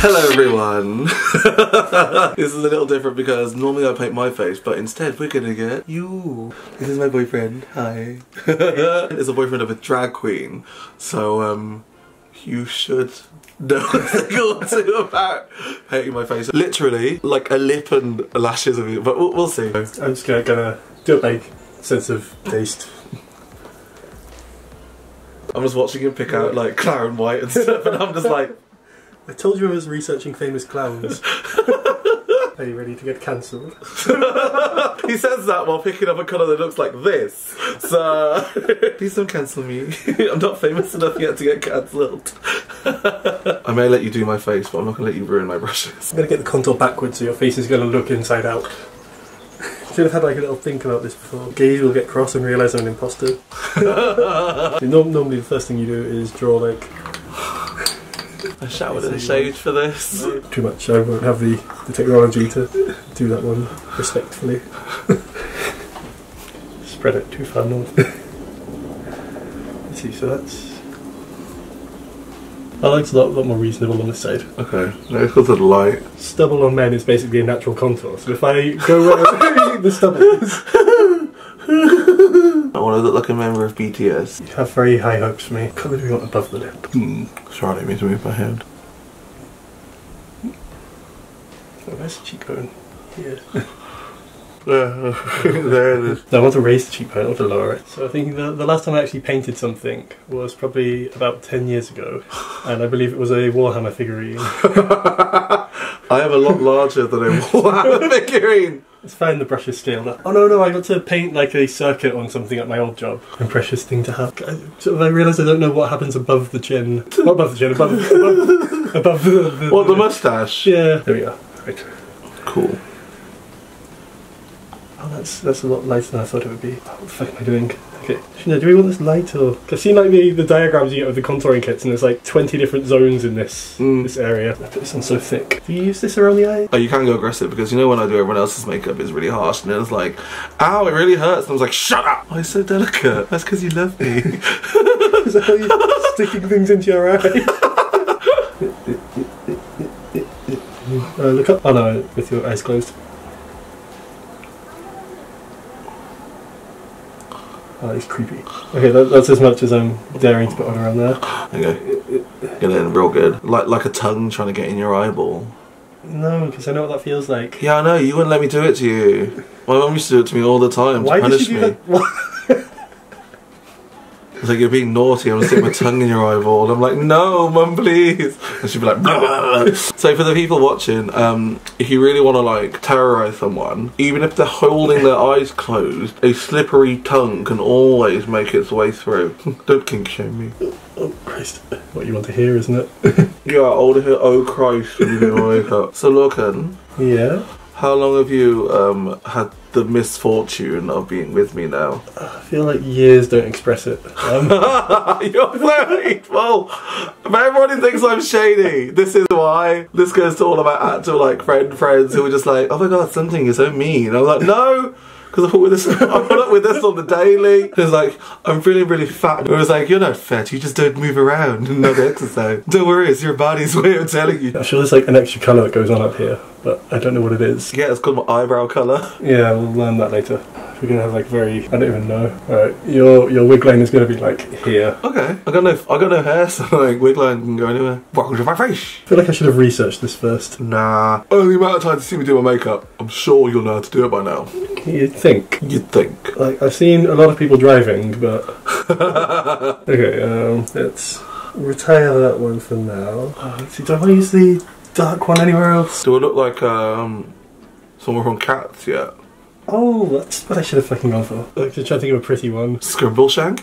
Hello everyone! This is a little different because normally I paint my face, but instead we're gonna get you. This is my boyfriend. Hi. It's a boyfriend of a drag queen, so you should know a thing or two about painting my face. Literally, like a lip and lashes of it, but we'll see. I'm just gonna do it like sense of taste. I'm just watching him pick out like clown white and stuff, and I'm just like, I told you I was researching famous clowns. Are you ready to get cancelled? he says that while picking up a colour that looks like this. So please don't cancel me. I'm not famous enough yet to get cancelled. I may let you do my face, but I'm not gonna let you ruin my brushes. I'm gonna get the contour backwards so your face is gonna look inside out. Should have had like a little think about this before. Gaze will get cross and realise I'm an imposter. Normally the first thing you do is draw like... I showered and shaved for this. Too much, I won't have the technology to do that one respectfully. Spread it too far north. Let's see, so that's... I like it's a lot more reasonable on this side. Okay, no, it's because of the light. Stubble on men is basically a natural contour, so if I go where the stubble is... I want to look like a member of BTS. You have very high hopes for me. Colour do you want above the lip? Sorry, I didn't mean to move my head. Oh, where's the cheekbone? Here. There it is. No, I want to raise the cheekbone, not to lower it. So I think the last time I actually painted something was probably about 10 years ago, and I believe it was a Warhammer figurine. I am a lot larger than a Warhammer figurine. Let's find the brushes scaled up. Oh no, I got to paint like a circuit on something at my old job. A precious thing to have. I realised I don't know what happens above the chin. Not above the chin, above the... What, the moustache? Yeah. There we are. Right. Cool. Oh, that's a lot lighter than I thought it would be. What the fuck am I doing? Okay, do we want this light or... I've seen like the diagrams you get with the contouring kits, and there's like 20 different zones in this area. I put this on so thick. Do you use this around the eye? Oh, you can go aggressive because you know when I do everyone else's makeup it's really harsh and then it's like, ow, it really hurts. And I was like, shut up! Oh, it's so delicate. That's because you love me. Is that how you're sticking things into your eye? Look up. Oh no, with your eyes closed. Oh, it's creepy. Okay, that's as much as I'm daring to put on around there. Okay. Get it in real good. Like a tongue trying to get in your eyeball. No, because I know what that feels like. Yeah, I know. You wouldn't let me do it to you. My mum used to do it to me all the time to punish me. It's like, you're being naughty, I'm gonna stick my tongue in your eyeball. And I'm like, no, mum, please. And she'd be like, blah, blah, blah. So for the people watching, if you really want to like terrorise someone, even if they're holding their eyes closed, a slippery tongue can always make its way through. Don't kink shame me. Oh Christ. What you want to hear, isn't it? Yeah, I want to hear, oh Christ, when you do my makeup. So LORCAN. Yeah? How long have you had the misfortune of being with me now? I feel like years don't express it. You're so hateful! But everybody thinks I'm shady. This is why. This goes to all of my actual like friends who are just like, oh my god, something is so mean. I'm like, no! Because I put up with this on the daily. It's like, I'm feeling really fat. It was like, you're not fat, you just don't move around and not exercise. Don't worry, it's your body's way of telling you. I'm sure there's like an extra colour that goes on up here, but I don't know what it is. Yeah, it's called my eyebrow colour. Yeah, we'll learn that later. We're gonna have like very, I don't even know. Alright, your wig line is gonna be like here. Okay, I got no hair, so like wig line can go anywhere. Welcome to my face. I feel like I should have researched this first. Nah. Only amount of time to see me do my makeup. I'm sure you'll know how to do it by now. You'd think. You'd think. Like, I've seen a lot of people driving, but... Okay, let's retire that one for now. Let's see, do I want to use the dark one anywhere else? Do I look like someone from Cats yet? Oh, that's what I should have fucking gone for. I'm just trying to think of a pretty one. Scrimbleshank?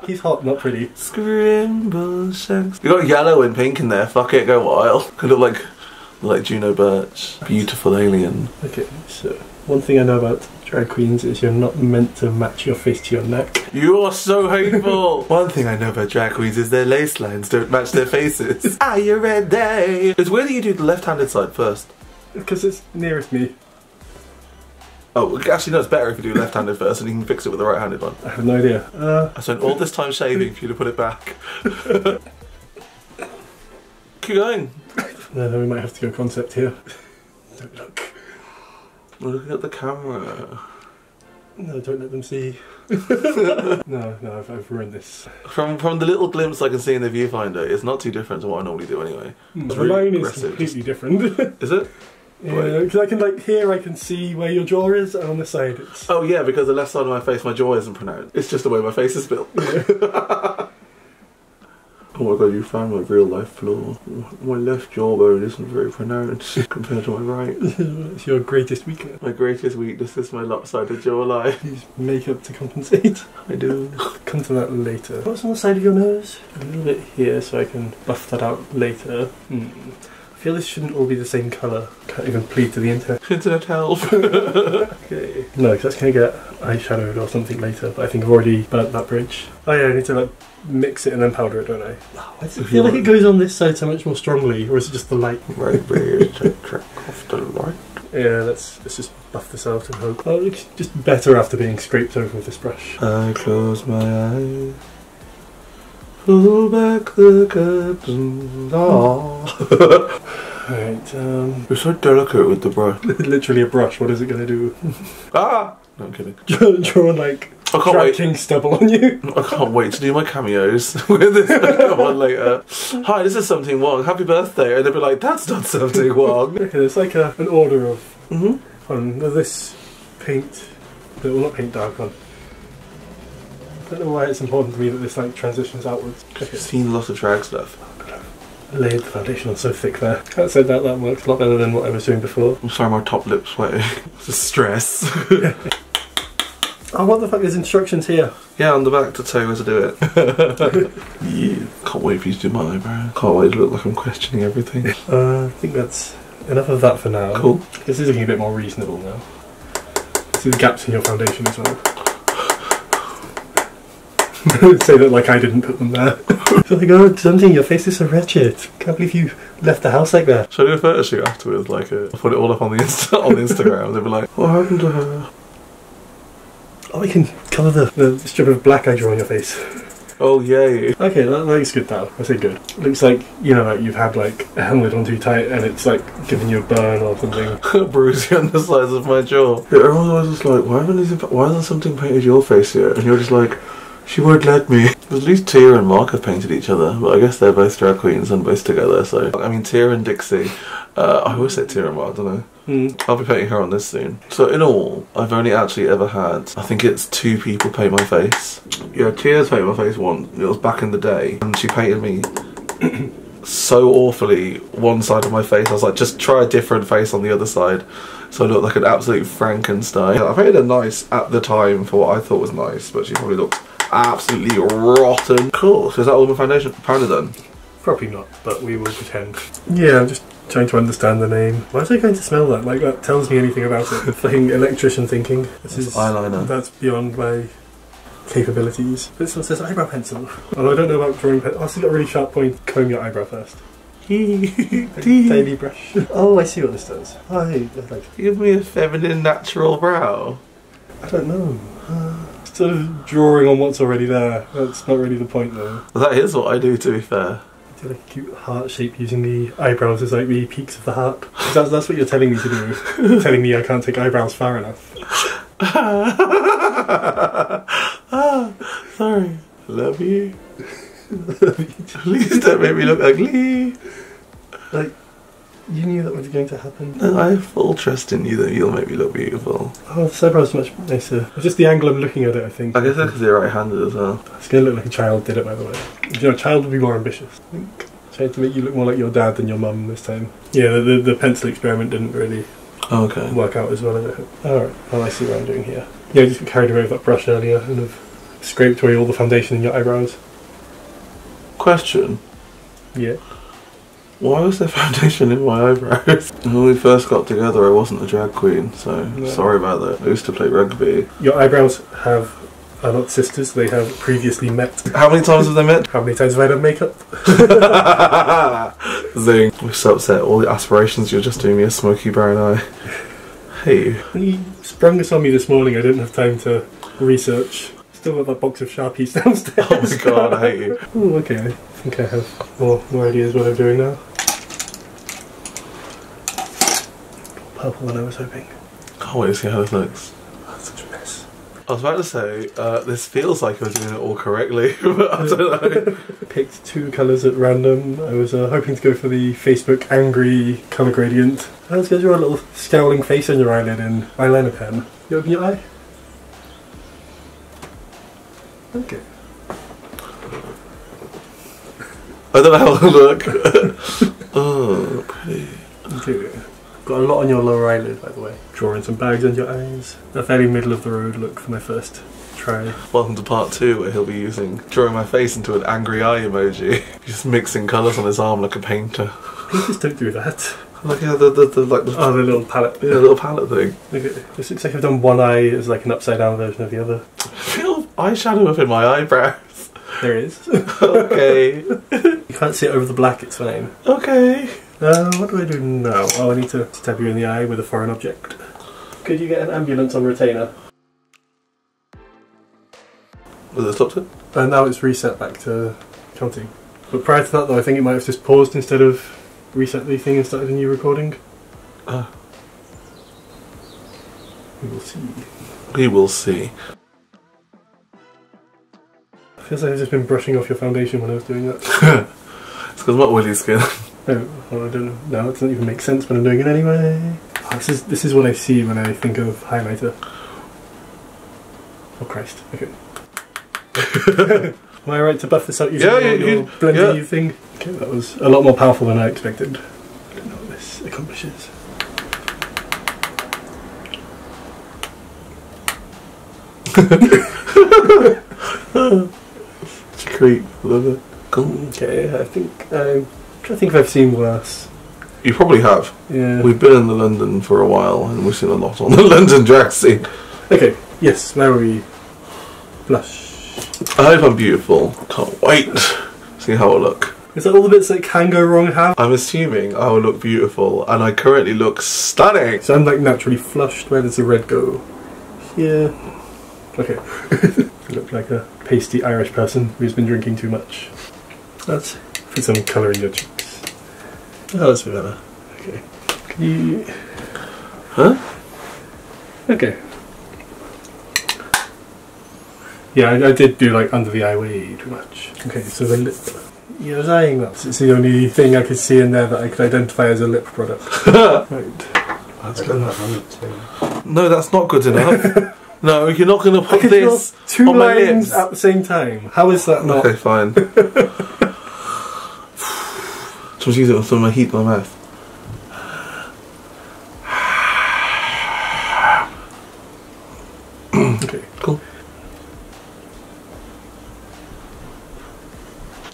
He's hot, not pretty. Scrimbleshank. You got yellow and pink in there, fuck it, go wild. Could look like Juno Birch. Beautiful alien. Okay, so one thing I know about drag queens is you're not meant to match your face to your neck. You are so hateful! One thing I know about drag queens is their lace lines don't match their faces. Are you ready? It's weird that you do the left-handed side first. Because it's nearest me. Oh, actually no, it's better if you do left-handed first and you can fix it with the right-handed one. I have no idea. I spent all this time shaving for you to put it back. Keep going. No, we might have to go concept here. Don't look. We're looking at the camera. No, don't let them see. No, I've ruined this. From the little glimpse I can see in the viewfinder, it's not too different to what I normally do anyway. The line is completely different. Is it? Yeah, because I can here I can see where your jaw is, and on this side it's... Oh yeah, because the left side of my face, my jaw isn't pronounced. It's just the way my face is built. Yeah. Oh my god, you found my real life flaw. My left jawbone isn't very pronounced compared to my right. It's your greatest weakness. My greatest weakness is my lopsided jawline. Use makeup to compensate. I do. Come to that later. What's on the side of your nose? A little bit here so I can buff that out later. I feel this shouldn't all be the same colour. Can't even plead to the internet. Internet help. Okay. No, because that's going to get eyeshadowed or something later, but I think I've already burnt that bridge. Oh yeah, I need to like mix it and then powder it, don't I? Oh, I feel like it goes on this side so much more strongly, or is it just the light? Right, bridge to track off the light. Yeah, let's just buff this out and hope. Oh, it looks just better after being scraped over with this brush. I close my eyes, pull back the curtains. Right, you're so delicate with the brush. Literally a brush, what is it going to do? Ah! No, I'm kidding. Draw like I can't drag wait. king stubble on you. I can't wait to do my cameos with this come on later. Hi, this is Something Wong. Happy birthday. And they'll be like, that's not Something Wong. Okay, there's like an order of... There's this paint... Well, not paint dark on. I don't know why it's important to me that this like transitions outwards. I've seen lots of drag stuff. I laid the foundation on so thick there. Can't say that works a lot better than what I was doing before. I'm sorry, my top lip's sweating. It's just stress. Oh, what the fuck? There's instructions here. Yeah, on the back to tell you where to do it. Yeah. Can't wait for you to do my eyebrow. Can't wait to look like I'm questioning everything. I think that's enough of that for now. Cool. This is looking a bit more reasonable now. See the gaps in your foundation as well. Say that like I didn't put them there. Oh my god, Something, your face is so wretched. Can't believe you left the house like that. Should I do a photo shoot afterwards? Like, I'll put it all up on the Instagram. They'll be like, what happened to her? Oh, I can colour the strip of black I drew on your face. Oh, yay. Okay, that looks good now. I say good. Looks like, you know, like you've had like a helmet on too tight and it's like giving you a burn or something. Bruising on the sides of my jaw. Yeah, everyone's always just like, why hasn't Something painted your face yet? And you're just like, she won't let me. At least Tia and Mark have painted each other, but I guess they're both drag queens and both together, so... I mean, Tia and Dixie. I always say Tia and Mark, don't I? I'll be painting her on this soon. So in all, I've only actually ever had, I think it's 2 people paint my face. Yeah, Tia's painted my face once. It was back in the day, and she painted me so awfully one side of my face. I was like, just try a different face on the other side. So I looked like an absolute Frankenstein. I painted her nice at the time for what I thought was nice, but she probably looked absolutely rotten. Cool, so is that all my foundation powder done? Probably not, but we will pretend. Yeah, I'm just trying to understand the name. Why is it going to smell that? Like that tells me anything about it. Fucking electrician thinking. This is eyeliner. That's beyond my capabilities. This one says eyebrow pencil. Although I don't know about drawing pencil. Oh, it's got a really sharp point. Comb your eyebrow first. Tiny brush. Oh, I see what this does. Give me a feminine natural brow. I don't know. Sort of drawing on what's already there. That's not really the point though. That is what I do, to be fair. Do like a cute heart shape using the eyebrows as like the peaks of the heart. That's what you're telling me to do. Telling me I can't take eyebrows far enough. Sorry. Love you. Please don't make me look ugly. Like, you knew that was going to happen. No, I have full trust in you that you'll make me look beautiful. Oh, the eyebrow's much nicer. It's just the angle I'm looking at it, I think. I guess that's because you're right-handed as well. It's going to look like a child did it, by the way. You know, a child would be more ambitious. I think. Trying to make you look more like your dad than your mum this time. Yeah, the pencil experiment didn't really work out as well as it. Alright, well I see what I'm doing here. Yeah, I just got carried away with that brush earlier and have scraped away all the foundation in your eyebrows. Question. Yeah. Why was there foundation in my eyebrows? When we first got together I wasn't a drag queen, so sorry about that. I used to play rugby. Your eyebrows are not sisters, they have previously met. How many times have they met? How many times have I done makeup? Zing. I'm so upset, all the aspirations, you're just doing me a smoky brown eye. Hey. When you sprung this on me this morning I didn't have time to research. Still got that box of Sharpies downstairs. Oh my god, I hate you. Oh, okay, I think I have more ideas what I'm doing now. purple than I was hoping. Can't wait to see how this looks. That's such a mess. I was about to say, this feels like I was doing it all correctly, but I don't know. Picked 2 colours at random. I was hoping to go for the Facebook angry colour gradient. Let's go draw a little scowling face on your eyelid in eyeliner pen. You open your eye? Okay. I don't know how it'll look. Oh, pretty. Okay. Got a lot on your lower eyelid, by the way. Drawing some bags under your eyes. A fairly middle of the road look for my first try. Welcome to part 2, where he'll be drawing my face into an angry eye emoji. Just mixing colours on his arm like a painter. Painters don't do that. Like the little palette. Yeah, little palette thing. Okay. This looks like I've done one eye as like an upside down version of the other. I feel eyeshadow up in my eyebrows. There is. Okay. You can't see it over the black, it's fine. Okay. What do I do now? Oh, I need to stab you in the eye with a foreign object. Could you get an ambulance on retainer? Was it stopped it? And now it's reset back to counting. But prior to that though, I think it might have just paused instead of reset the thing and started a new recording. We will see. We will see. Feels like I've just been brushing off your foundation when I was doing that. It's because I'm not oily skin. Oh, well, I don't know. No, it doesn't even make sense, but I'm doing it anyway. Oh, this is what I see when I think of highlighter. Oh Christ, okay. Am I right to buff this out using your blending thing? Okay, that was a lot more powerful than I expected. I don't know what this accomplishes. It's a creep, love it. Cool. Okay, I think if I've seen worse. You probably have. Yeah. We've been in London for a while and we've seen a lot on the London drag scene. Okay, yes, now we blush. I hope I'm beautiful. Can't wait. See how I look. Is that all the bits that can go wrong have? I'm assuming I will look beautiful and I currently look stunning. So I'm like naturally flushed. Where does the red go? Here. Okay. You look like a pasty Irish person who's been drinking too much. Let's put some colour in your cheeks. Oh, that's a bit better. Okay. Can you... Huh? Okay. Yeah, I did do like under the eye way too much. Okay, so the lip. Yeah, I was eyeing that. It's the only thing I could see in there that I could identify as a lip product. Right. That's good enough. No, that's not good enough. No, you're not going to put this two on my lines lips at the same time. How is that not? Okay, fine. So I'm using it with some of my heat in my mouth. Okay, cool.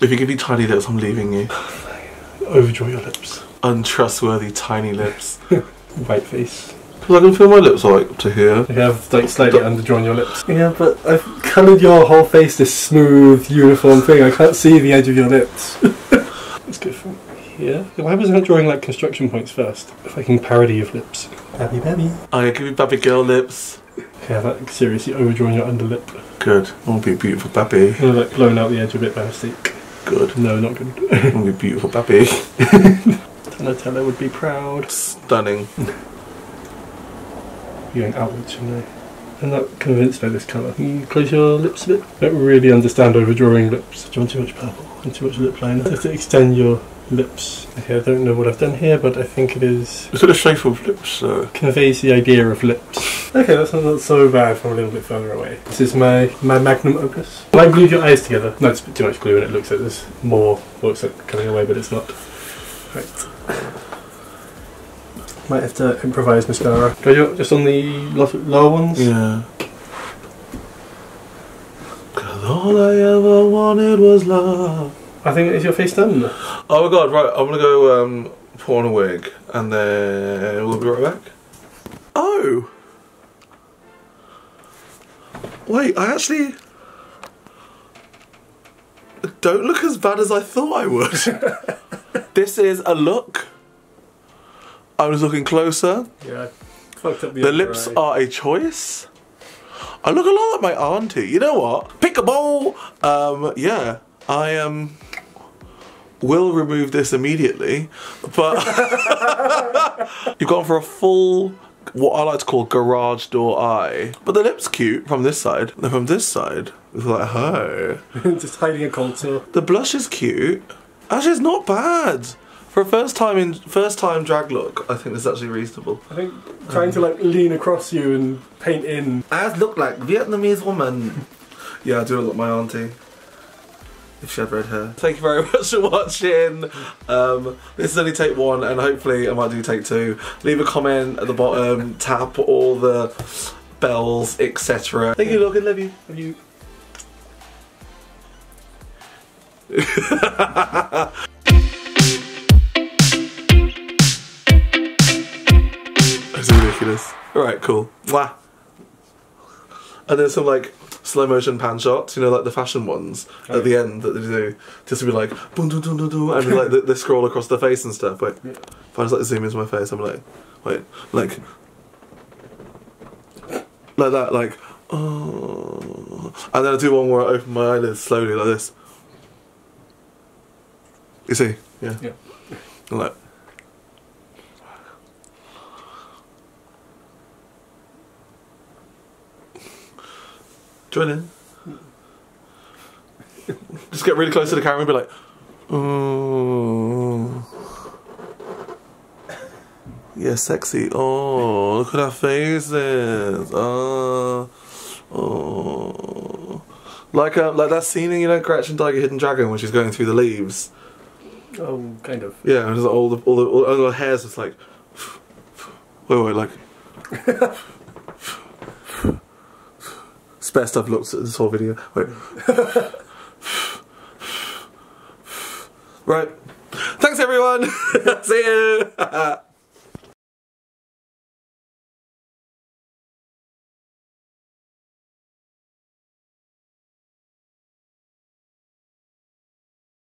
If you give me tiny lips, I'm leaving you. Overdraw your lips. Untrustworthy tiny lips. White face. Because I can feel my lips like up to here. You have like slightly underdrawn your lips. Yeah, but I've coloured your whole face this smooth, uniform thing. I can't see the edge of your lips. Let's go from here. Why wasn't I drawing like construction points first? If I can parody of lips. Babby babby. I'm going to give you baby girl lips. Okay, I've like seriously overdrawn your underlip. Good. I want to be a beautiful baby. I've like blown out the edge a bit by mistake. Good. No, not good. I want to be a beautiful baby. Donatella would be proud. Stunning. You're going outwards, shouldn't I? I'm not convinced by this colour. Can you close your lips a bit? I don't really understand overdrawing lips. Do you want too much purple and too much lip liner? You have to extend your lips. Okay, I don't know what I've done here, but I think it is... It's got a shape of lips, so... conveys the idea of lips. Okay, that's not so bad from a little bit further away. This is my magnum opus. Well, I glued your eyes together. No, it's too much glue and it looks like there's more. Looks like coming away, but it's not. Right. Might have to improvise mascara. Do I do it just on the lower ones? Yeah. 'Cause all I ever wanted was love. I think is your face done. Oh my god, right, I'm gonna go put on a wig and then we'll be right back. Oh! Wait, I actually don't look as bad as I thought I would. This is a look. I was looking closer. Yeah, I fucked up the lips are a choice. I look a lot like my auntie. You know what? Pick a bowl. Yeah, I am will remove this immediately, but you've gone for a full, what I like to call garage door eye. But the lip's cute from this side, and from this side, it's like, oh. Just hiding a contour. The blush is cute. Actually, it's not bad. For a first time drag look, I think this is actually reasonable. I think trying to like lean across you and paint in. Eyes look like Vietnamese woman. Yeah, I do look like my auntie. If she had red hair. Thank you very much for watching. This is only take 1, and hopefully I might do take 2. Leave a comment at the bottom, tap all the bells, etc. Thank you, Logan. Love you. Have you? It's ridiculous. Alright, cool. Mwah. And then some like slow motion pan shots, you know, like the fashion ones at the end that they do, just to be like boom, doo, doo, doo, doo, and like they scroll across the face and stuff. Wait, if I just like zoom into my face, I'm like, wait, like that, like, oh, and then I do one where I open my eyelids slowly like this. You see? Yeah. Yeah. And like. Join in. Just get really close to the camera and be like, oh. Yeah, sexy. Oh, look at our faces. Oh. Oh. Like that scene in, you know, Gretchen Tiger Hidden Dragon when she's going through the leaves. Oh, kind of. Yeah, and all the hairs just like, wait, like. It's the best I've looked at this whole video. Wait. Right. Thanks everyone. See you.